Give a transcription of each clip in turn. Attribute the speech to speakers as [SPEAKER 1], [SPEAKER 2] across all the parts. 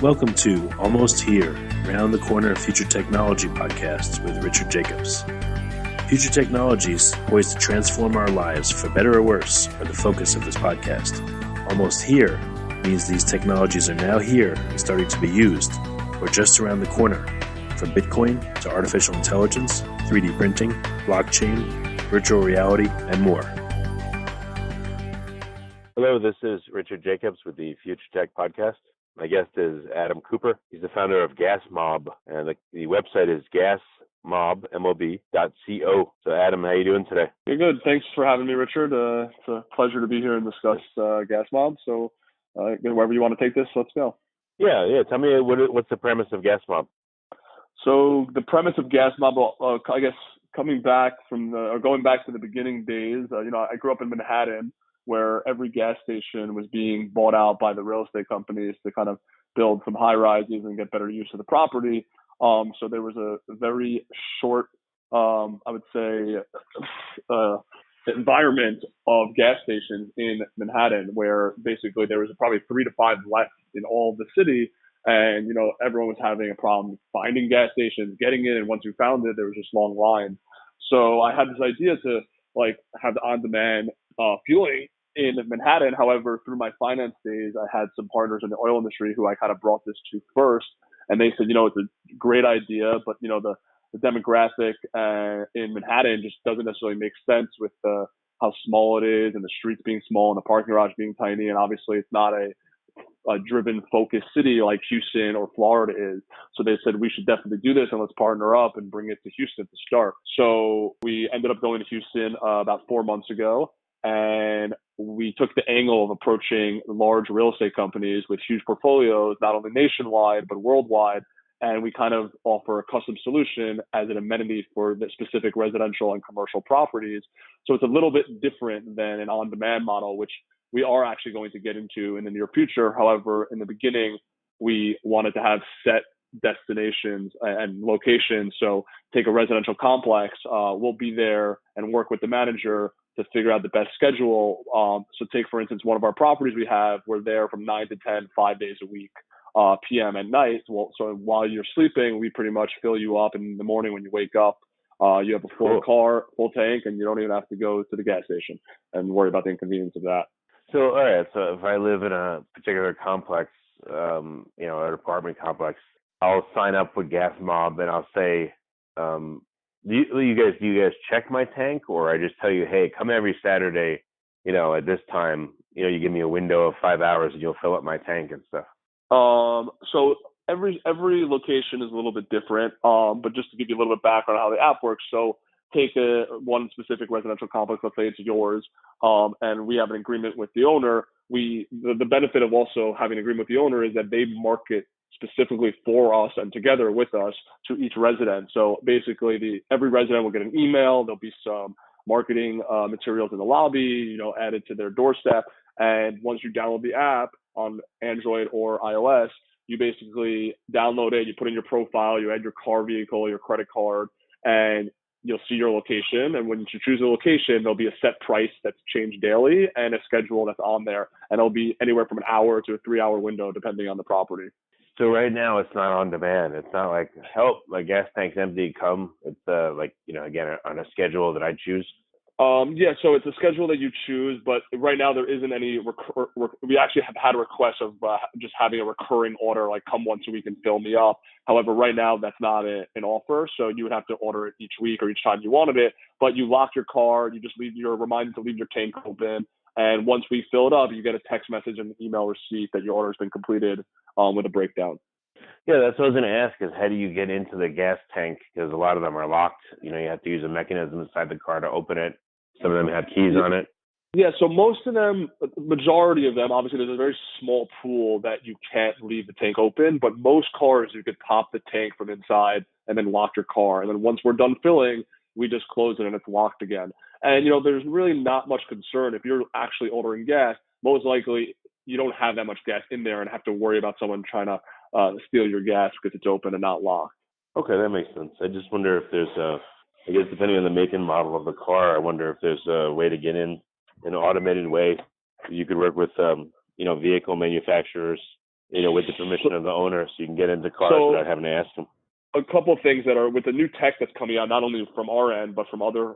[SPEAKER 1] Welcome to Almost Here, Round the Corner Future Technology podcast with Richard Jacobs. Future technologies poised to transform our lives for better or worse are the focus of this podcast. Almost here means these technologies are now here and starting to be used, or just around the corner, from Bitcoin to artificial intelligence, 3D printing, blockchain, virtual reality, and more.
[SPEAKER 2] Hello, this is Richard Jacobs with the Future Tech Podcast. My guest is Adam Cooper. He's the founder of GasMob, and the website is GasMob, MOB.co. So, Adam, how you doing today?
[SPEAKER 3] You're good. Thanks for having me, Richard. It's a pleasure to be here and discuss GasMob. So, wherever you want to take this, let's go.
[SPEAKER 2] Yeah. Tell me what's the premise of GasMob?
[SPEAKER 3] So, the premise of GasMob, I guess, going back to the beginning days. I grew up in Manhattan, where every gas station was being bought out by the real estate companies to kind of build some high rises and get better use of the property. So there was a very short, environment of gas stations in Manhattan, where basically there was probably 3 to 5 left in all of the city. And, everyone was having a problem finding gas stations, getting in. And once you found it, there was just long lines. So I had this idea to have the on-demand fueling in Manhattan. However, through my finance days, I had some partners in the oil industry who I kind of brought this to first. And they said, it's a great idea, but, the demographic in Manhattan just doesn't necessarily make sense with how small it is and the streets being small and the parking garage being tiny. And obviously it's not a driven, focused city like Houston or Florida is. So they said we should definitely do this and let's partner up and bring it to Houston to start. So we ended up going to Houston about 4 months ago, and we took the angle of approaching large real estate companies with huge portfolios, not only nationwide, but worldwide. And we kind of offer a custom solution as an amenity for the specific residential and commercial properties. So it's a little bit different than an on-demand model, which we are actually going to get into in the near future. However, in the beginning, we wanted to have set destinations and locations. So take a residential complex, we'll be there and work with the manager to figure out the best schedule. So take, for instance, one of our properties we have, we're there from 9 to 10, 5 days a week, PM and night. So while you're sleeping, we pretty much fill you up. And in the morning when you wake up, you have a full car, full tank, and you don't even have to go to the gas station and worry about the inconvenience of that.
[SPEAKER 2] So, all right. So if I live in a particular complex, an apartment complex, I'll sign up with GasMob and I'll say, do you guys check my tank, or I just tell you, hey, come every Saturday, at this time, you give me a window of 5 hours and you'll fill up my tank and stuff?
[SPEAKER 3] So every location is a little bit different. But just to give you a little bit background on how the app works. So take one specific residential complex, let's say it's yours, and we have an agreement with the owner. The benefit of also having an agreement with the owner is that they market specifically for us and together with us to each resident. So basically every resident will get an email. There'll be some marketing materials in the lobby, added to their doorstep. And once you download the app on Android or iOS, you basically download it, you put in your profile, you add your car, vehicle, your credit card, and you'll see your location. And when you choose a location, there'll be a set price that's changed daily and a schedule that's on there. And it'll be anywhere from an hour to a 3-hour window, depending on the property.
[SPEAKER 2] So right now it's not on demand. It's not like, help, my gas tank's empty, come. It's again, on a schedule that I choose.
[SPEAKER 3] So it's a schedule that you choose, but right now there isn't any, we actually have had a request of just having a recurring order, like come once a week and fill me up. However, right now that's not an offer. So you would have to order it each week or each time you wanted it, but you lock your car, you just you're reminded to leave your tank open. And once we fill it up, you get a text message and an email receipt that your order has been completed with a breakdown.
[SPEAKER 2] Yeah, that's what I was going to ask is how do you get into the gas tank? Because a lot of them are locked. You have to use a mechanism inside the car to open it. Some of them have keys on it.
[SPEAKER 3] Yeah, so most of them, majority of them, obviously there's a very small pool that you can't leave the tank open, but most cars you could pop the tank from inside and then lock your car. And then once we're done filling, we just close it and it's locked again. And, there's really not much concern. If you're actually ordering gas, most likely you don't have that much gas in there and have to worry about someone trying to steal your gas because it's open and not locked.
[SPEAKER 2] Okay, that makes sense. I just wonder if there's I guess depending on the make and model of the car, I wonder if there's a way to get in an automated way. You could work with, vehicle manufacturers, with the permission of the owner, so you can get into cars without having to ask them?
[SPEAKER 3] A couple of things that are with the new tech that's coming out, not only from our end, but from other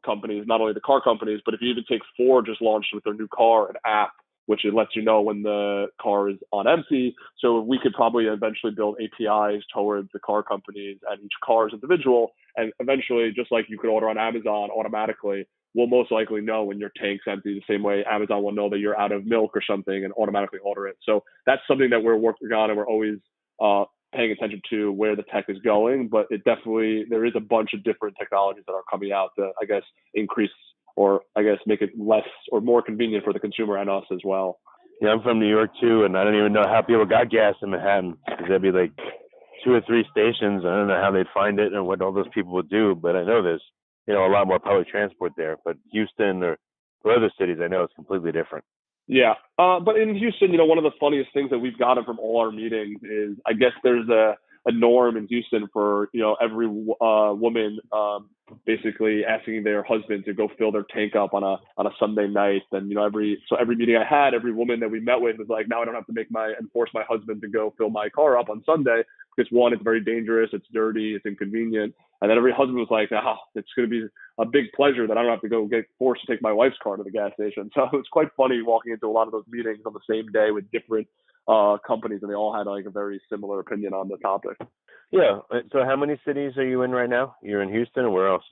[SPEAKER 3] companies, not only the car companies, but if you even take Ford just launched with their new car, an app, which it lets you know when the car is on empty. So we could probably eventually build APIs towards the car companies and each car is individual. And eventually, just like you could order on Amazon automatically, we'll most likely know when your tank's empty, the same way Amazon will know that you're out of milk or something and automatically order it. So that's something that we're working on, and we're always paying attention to where the tech is going. But there is a bunch of different technologies that are coming out to, I guess, increase or I guess make it less or more convenient for the consumer and us as well.
[SPEAKER 2] Yeah, I'm from New York too, and I don't even know how people got gas in Manhattan, because there'd be like 2 or 3 stations. I don't know how they'd find it and what all those people would do, but I know there's a lot more public transport there. But Houston or other cities, I know it's completely different.
[SPEAKER 3] Yeah, but in Houston, one of the funniest things that we've gotten from all our meetings is, I guess there's a norm in Houston for every woman basically asking their husband to go fill their tank up on a Sunday night. And every meeting I had, every woman that we met with was like, now I don't have to force my husband to go fill my car up on Sunday, because one, it's very dangerous, it's dirty, it's inconvenient. And then every husband was like, it's going to be a big pleasure that I don't have to go get forced to take my wife's car to the gas station. So it's quite funny walking into a lot of those meetings on the same day with different companies, and they all had like a very similar opinion on the topic.
[SPEAKER 2] Yeah. So how many cities are you in right now? You're in Houston, or where else?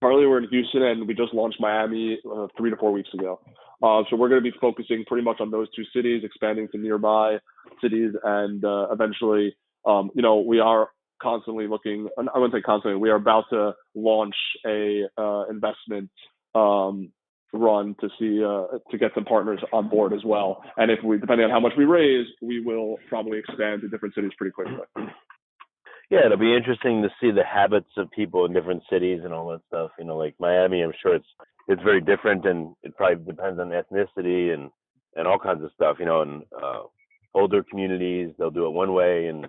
[SPEAKER 3] Currently, we're in Houston, and we just launched Miami 3 to 4 weeks ago. So we're going to be focusing pretty much on those 2 cities, expanding to nearby cities, and eventually, we are constantly looking. I wouldn't say constantly. We are about to launch a investment run to see to get some partners on board as well. And if depending on how much we raise, we will probably expand to different cities pretty quickly.
[SPEAKER 2] Yeah, it'll be interesting to see the habits of people in different cities and all that stuff. Like Miami, I'm sure it's very different, and it probably depends on ethnicity and all kinds of stuff. And older communities, they'll do it one way, and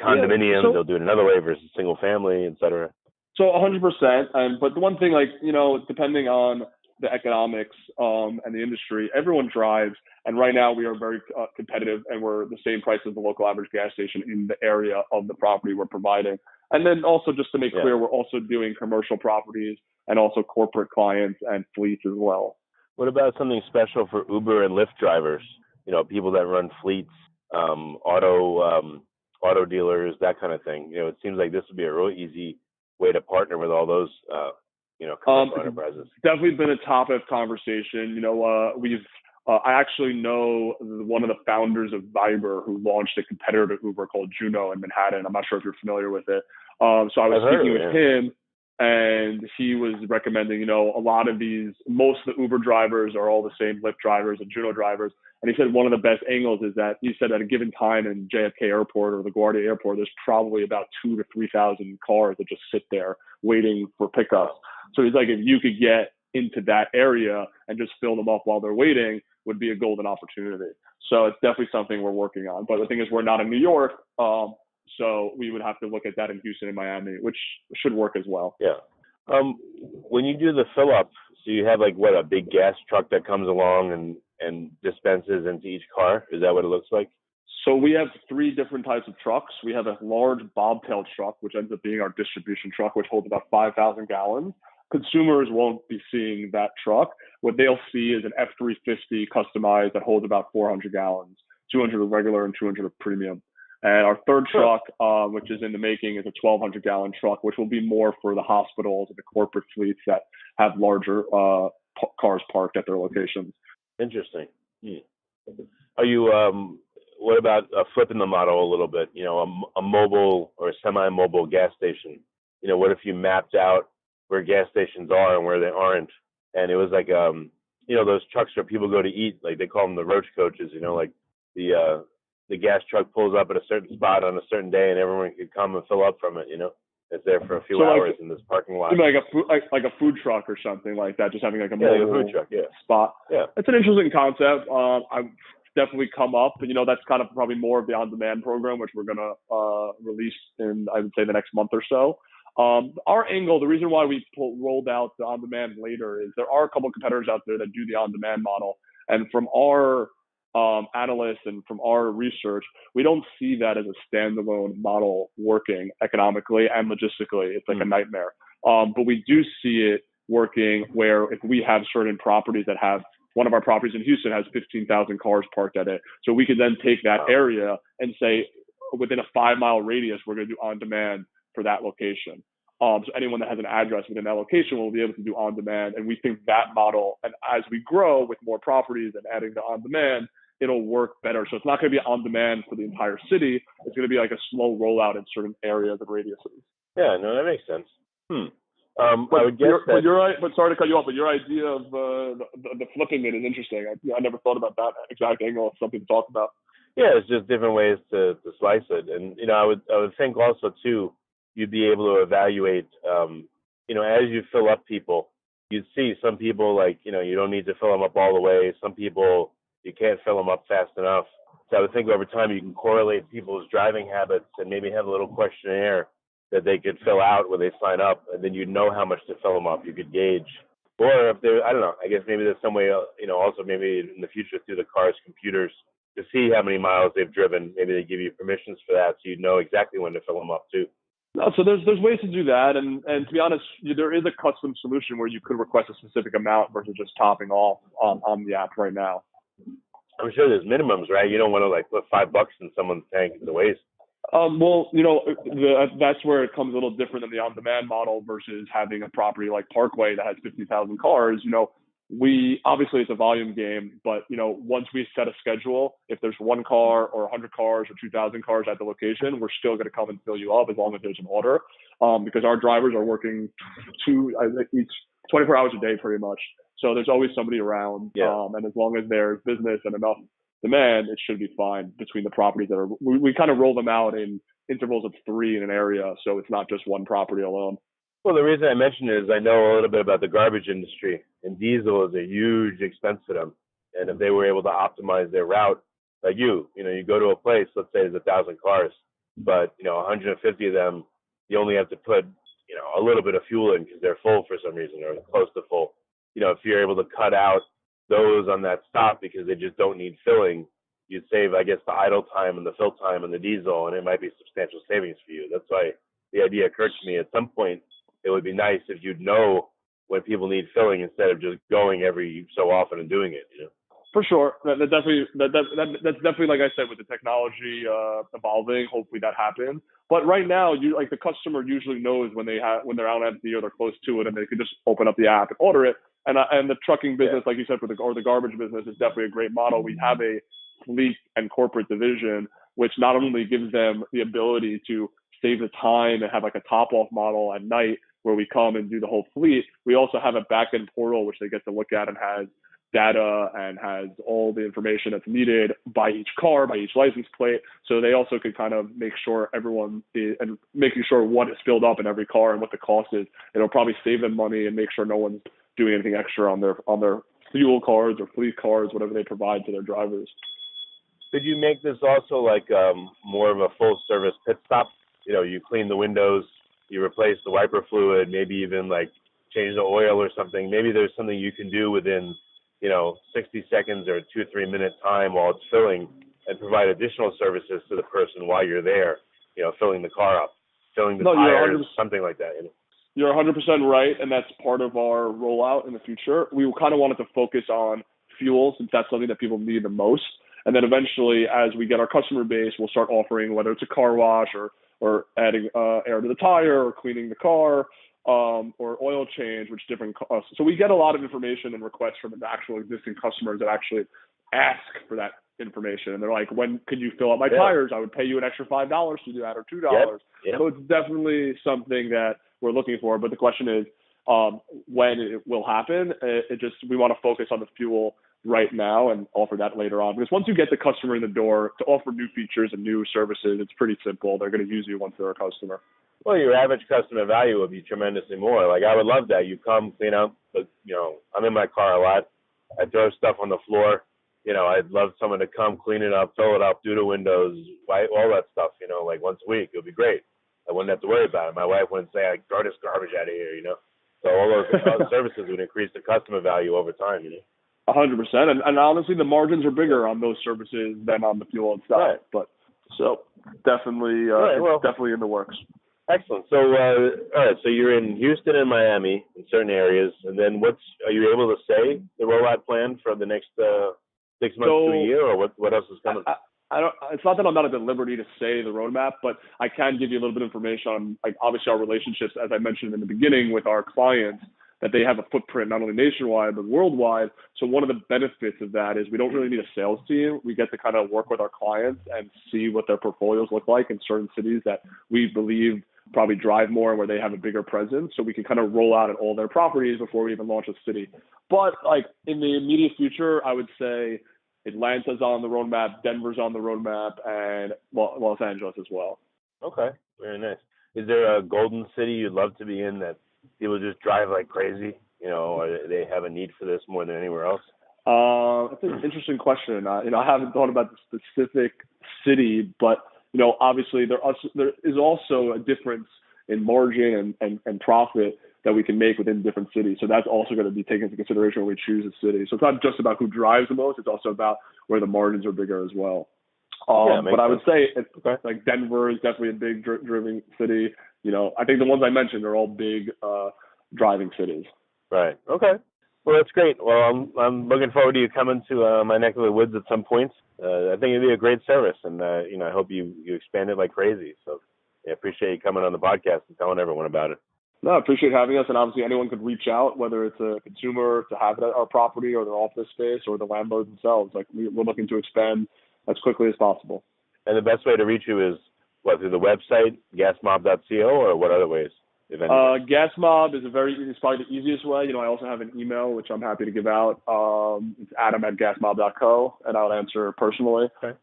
[SPEAKER 2] condominiums, they'll do it another way versus single family, et cetera.
[SPEAKER 3] So 100%. But the one thing, depending on the economics and the industry, everyone drives. And right now we are very competitive, and we're the same price as the local average gas station in the area of the property we're providing. And then also, just to make clear, we're also doing commercial properties and also corporate clients and fleets as well.
[SPEAKER 2] What about something special for Uber and Lyft drivers? People that run fleets, auto dealers, that kind of thing. It seems like this would be a real easy way to partner with all those, commercial enterprises.
[SPEAKER 3] Definitely been a topic of conversation. I actually know one of the founders of Viber, who launched a competitor to Uber called Juno in Manhattan. I'm not sure if you're familiar with it. So I was speaking with him, and he was recommending, a lot of most of the Uber drivers are all the same Lyft drivers and Juno drivers. And he said one of the best angles is that he said at a given time in JFK Airport or LaGuardia Airport, there's probably about 2,000 to 3,000 cars that just sit there waiting for pickups. So he's like, if you could get into that area and just fill them up while they're waiting, would be a golden opportunity. So it's definitely something we're working on. But the thing is, we're not in New York, so we would have to look at that in Houston and Miami, which should work as well.
[SPEAKER 2] Yeah. When you do the fill up, so you have a big gas truck that comes along and dispenses into each car? Is that what it looks like?
[SPEAKER 3] So we have 3 different types of trucks. We have a large bobtail truck, which ends up being our distribution truck, which holds about 5,000 gallons. Consumers won't be seeing that truck. What they'll see is an F-350 customized that holds about 400 gallons, 200 of regular and 200 of premium. And our third truck, which is in the making, is a 1,200 gallon truck, which will be more for the hospitals and the corporate fleets that have larger cars parked at their locations.
[SPEAKER 2] Interesting. Are you, what about flipping the model a little bit? A mobile or a semi-mobile gas station. What if you mapped out where gas stations are and where they aren't, and it was like those trucks where people go to eat, like they call them the roach coaches, like the gas truck pulls up at a certain spot on a certain day and everyone could come and fill up from it. It's there for a few hours in this parking lot.
[SPEAKER 3] Like a food truck or something like that, just having like a mobile
[SPEAKER 2] food truck,
[SPEAKER 3] spot.
[SPEAKER 2] Yeah,
[SPEAKER 3] it's an interesting concept. I've definitely come up. That's kind of probably more of the on-demand program, which we're gonna release in, I would say, the next month or so. Our angle, the reason why we rolled out the on-demand later, is there are a couple of competitors out there that do the on-demand model, and from our analysts and from our research, we don't see that as a standalone model working economically and logistically. It's like a nightmare. But we do see it working where if we have certain properties that have, one of our properties in Houston has 15,000 cars parked at it. So we could then take that area and say, within a 5-mile radius, we're going to do on demand for that location. So anyone that has an address within that location will be able to do on demand. And we think that model, and as we grow with more properties and adding the on demand, it'll work better. So it's not going to be on demand for the entire city. It's going to be like a slow rollout in certain areas and radiuses.
[SPEAKER 2] Yeah, no, that makes sense.
[SPEAKER 3] But
[SPEAKER 2] I would guess
[SPEAKER 3] but you're right. But sorry to cut you off. But your idea of the flipping it is interesting. I never thought about that exact angle of something to talk about.
[SPEAKER 2] Yeah, it's just different ways to slice it, and I would think also too, you'd be able to evaluate, as you fill up people, you'd see some people like you don't need to fill them up all the way. Some people you can't fill them up fast enough. So I would think over time you can correlate people's driving habits and maybe have a little questionnaire that they could fill out when they sign up, and then you'd know how much to fill them up. You could gauge. Or if there, I don't know, I guess maybe there's some way, also maybe in the future through the car's computers to see how many miles they've driven. Maybe they give you permissions for that so you know exactly when to fill them up too.
[SPEAKER 3] No, so there's ways to do that, and to be honest, there is a custom solution where you could request a specific amount versus just topping off on the app right now.
[SPEAKER 2] I'm sure there's minimums, right? You don't want to put $5 in someone's tank as a waste.
[SPEAKER 3] Well, that's where it comes a little different than the on-demand model versus having a property like Parkway that has 50,000 cars. We obviously it's a volume game, but once we set a schedule, if there's 1 car or 100 cars or 2,000 cars at the location, we're still going to come and fill you up as long as there's an order, because our drivers are working each 24 hours a day pretty much. So there's always somebody around, and as long as there's business and enough demand, it should be fine between the properties that are. We kind of roll them out in intervals of 3 in an area, so it's not just one property alone.
[SPEAKER 2] Well, the reason I mention it is I know a little bit about the garbage industry, and diesel is a huge expense to them. And if they were able to optimize their route, like you go to a place, let's say there's 1,000 cars, but 150 of them, you only have to put a little bit of fuel in because they're full for some reason or close to full. If you're able to cut out those on that stop because they just don't need filling, you'd save, I guess, the idle time and the fill time and the diesel, and it might be substantial savings for you. That's why the idea occurred to me at some point. It would be nice if you'd know when people need filling instead of just going every so often and doing it.
[SPEAKER 3] For sure, that's definitely like I said, with the technology evolving. Hopefully that happens. But right now, the customer usually knows when they're out empty or they're close to it, and they can just open up the app and order it. And the trucking business, like you said, or the garbage business is definitely a great model. We have a fleet and corporate division, which not only gives them the ability to save the time and have like a top-off model at night where we come and do the whole fleet, we also have a back-end portal which they get to look at and has data and has all the information that's needed by each car, by each license plate. So they also could kind of make sure everyone is, and making sure what is filled up in every car and what the cost is. It'll probably save them money and make sure no one's doing anything extra on their fuel cards or fleet cards, whatever they provide to their drivers.
[SPEAKER 2] Could you make this also like more of a full service pit stop? You clean the windows, you replace the wiper fluid, maybe even like change the oil or something. Maybe there's something you can do within 60 seconds or 2-3 minute time while it's filling, and provide additional services to the person while you're there, filling the car up, filling the tires, something like that.
[SPEAKER 3] You're 100% right, and that's part of our rollout in the future. We kind of wanted to focus on fuel since that's something that people need the most. And then eventually, as we get our customer base, we'll start offering, whether it's a car wash or adding air to the tire or cleaning the car, or oil change, which different costs. So we get a lot of information and requests from the actual existing customers that actually ask for that information. And they're like, when could you fill up my tires? I would pay you an extra $5 to do that, or $2. Yep. So it's definitely something that we're looking for. But the question is when it will happen. We want to focus on the fuel right now and offer that later on. Because once you get the customer in the door, to offer new features and new services, it's pretty simple. They're going to use you once they're a customer.
[SPEAKER 2] Well, your average customer value will be tremendously more. Like, I would love that. You come, clean up, but, I'm in my car a lot. I throw stuff on the floor. I'd love someone to come, clean it up, fill it up, do the windows, all that stuff, like once a week. It would be great. I wouldn't have to worry about it. My wife wouldn't say, throw this garbage out of here, So all those services would increase the customer value over time,
[SPEAKER 3] 100%. And honestly, the margins are bigger on those services than on the fuel itself.
[SPEAKER 2] Right.
[SPEAKER 3] But so definitely, definitely in the works.
[SPEAKER 2] Excellent. So, all right. So you're in Houston and Miami in certain areas, and then are you able to say the rollout plan for the next 6 months to a year, or what else is coming?
[SPEAKER 3] It's not that I'm not at the liberty to say the roadmap, but I can give you a little bit of information on, like, obviously our relationships, as I mentioned in the beginning, with our clients, that they have a footprint not only nationwide but worldwide. So one of the benefits of that is we don't really need a sales team. We get to kind of work with our clients and see what their portfolios look like in certain cities that we believe probably drive more and where they have a bigger presence. So we can kind of roll out at all their properties before we even launch a city. But like in the immediate future, I would say Atlanta's on the roadmap, Denver's on the roadmap, and Los Angeles as well.
[SPEAKER 2] Okay, very nice. Is there a golden city you'd love to be in that people just drive like crazy, or they have a need for this more than anywhere else?
[SPEAKER 3] That's an interesting question. I haven't thought about the specific city, but obviously there is also a difference in margin and profit that we can make within different cities. So that's also going to be taken into consideration when we choose a city. So it's not just about who drives the most; it's also about where the margins are bigger as well. But I would say like Denver is definitely a big driving city. I think the ones I mentioned are all big driving cities.
[SPEAKER 2] Right. Okay. Well, that's great. Well, I'm looking forward to you coming to my neck of the woods at some point. I think it'd be a great service, and I hope you expand it like crazy. So I appreciate you coming on the podcast and telling everyone about it.
[SPEAKER 3] No, I appreciate having us, and obviously anyone could reach out, whether it's a consumer to have it at our property or their office space or the landlords themselves. Like we're looking to expand as quickly as possible. And
[SPEAKER 2] the best way to reach you is through the website, gasmob.co, or what other ways?
[SPEAKER 3] GasMob is it's probably the easiest way. I also have an email, which I'm happy to give out. It's adam@gasmob.co, and I'll answer personally.
[SPEAKER 2] Okay.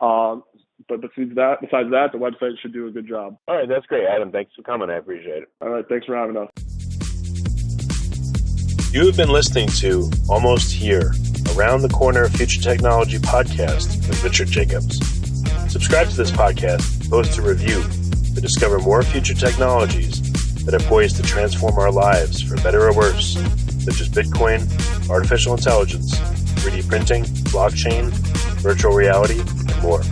[SPEAKER 3] But besides that, the website should do a good job.
[SPEAKER 2] All right, that's great, Adam. Thanks for coming. I appreciate it.
[SPEAKER 3] All right, thanks for having us.
[SPEAKER 1] You have been listening to Almost Here, Around the Corner Future Technology podcast with Richard Jacobs. Subscribe to this podcast, post a review to discover more future technologies that are poised to transform our lives for better or worse, such as Bitcoin, artificial intelligence, 3D printing, blockchain, virtual reality, and more.